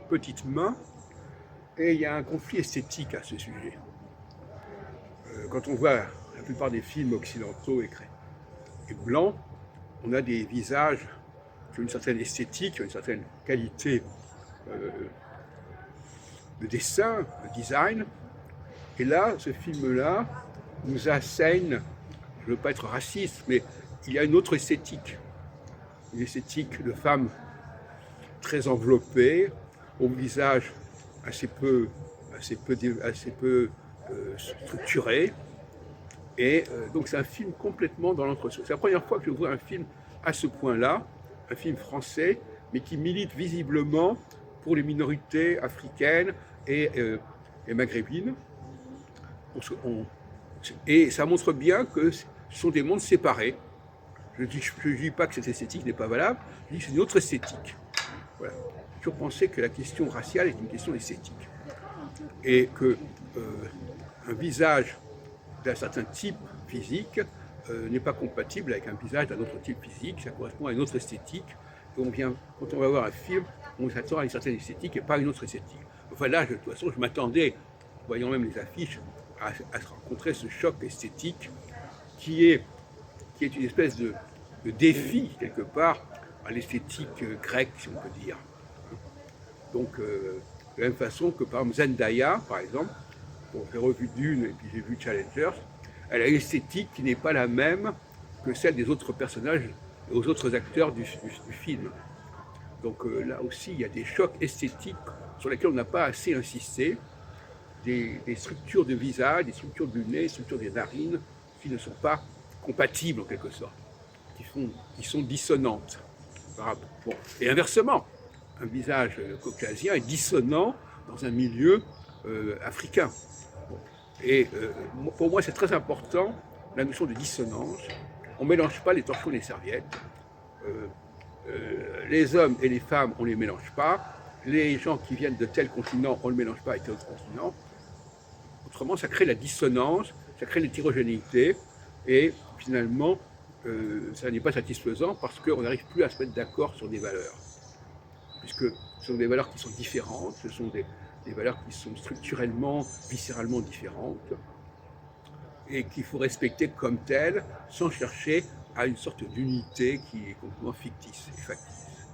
petites mains, et il y a un conflit esthétique à ce sujet. Quand on voit la plupart des films occidentaux et blancs, on a des visages qui ont une certaine esthétique, qui ont une certaine qualité de dessin, de design. Et là, ce film-là nous assène, je ne veux pas être raciste, mais il y a une autre esthétique. Une esthétique de femmes très enveloppées, au visage assez peu structuré. Et donc c'est un film complètement dans l'entre-soi. C'est la première fois que je vois un film à ce point-là, un film français, mais qui milite visiblement pour les minorités africaines et maghrébines. Et ça montre bien que ce sont des mondes séparés. Je ne dis pas que cette esthétique n'est pas valable, je dis que c'est une autre esthétique. Voilà. J'ai toujours pensé que la question raciale est une question esthétique. Et que un visage d'un certain type physique n'est pas compatible avec un visage d'un autre type physique, ça correspond à une autre esthétique. Et quand on va voir un film, on s'attend à une certaine esthétique et pas à une autre esthétique. Enfin là, de toute façon, je m'attendais, voyant même les affiches, à rencontrer ce choc esthétique qui est une espèce de défi, quelque part, à l'esthétique grecque, si on peut dire. Donc, de la même façon que, par exemple, Zendaya, par exemple, bon, j'ai revu Dune et puis j'ai vu Challengers, elle a une esthétique qui n'est pas la même que celle des autres personnages, aux autres acteurs du film. Donc là aussi, il y a des chocs esthétiques sur lesquels on n'a pas assez insisté, des structures de visage, des structures du nez, des structures des narines qui ne sont pas compatibles en quelque sorte, qui sont dissonantes. Bon. Et inversement, un visage caucasien est dissonant dans un milieu africain. Bon. Et pour moi, c'est très important, la notion de dissonance. On ne mélange pas les torchons et les serviettes. Les hommes et les femmes, on ne les mélange pas. Les gens qui viennent de tel continent, on ne le mélange pas avec tel autre continent. Autrement, ça crée la dissonance, ça crée l'hétérogénéité, et finalement, ça n'est pas satisfaisant parce qu'on n'arrive plus à se mettre d'accord sur des valeurs. Puisque ce sont des valeurs qui sont différentes, ce sont des valeurs qui sont structurellement, viscéralement différentes, et qu'il faut respecter comme telles, sans chercher à une sorte d'unité qui est complètement fictive et factice.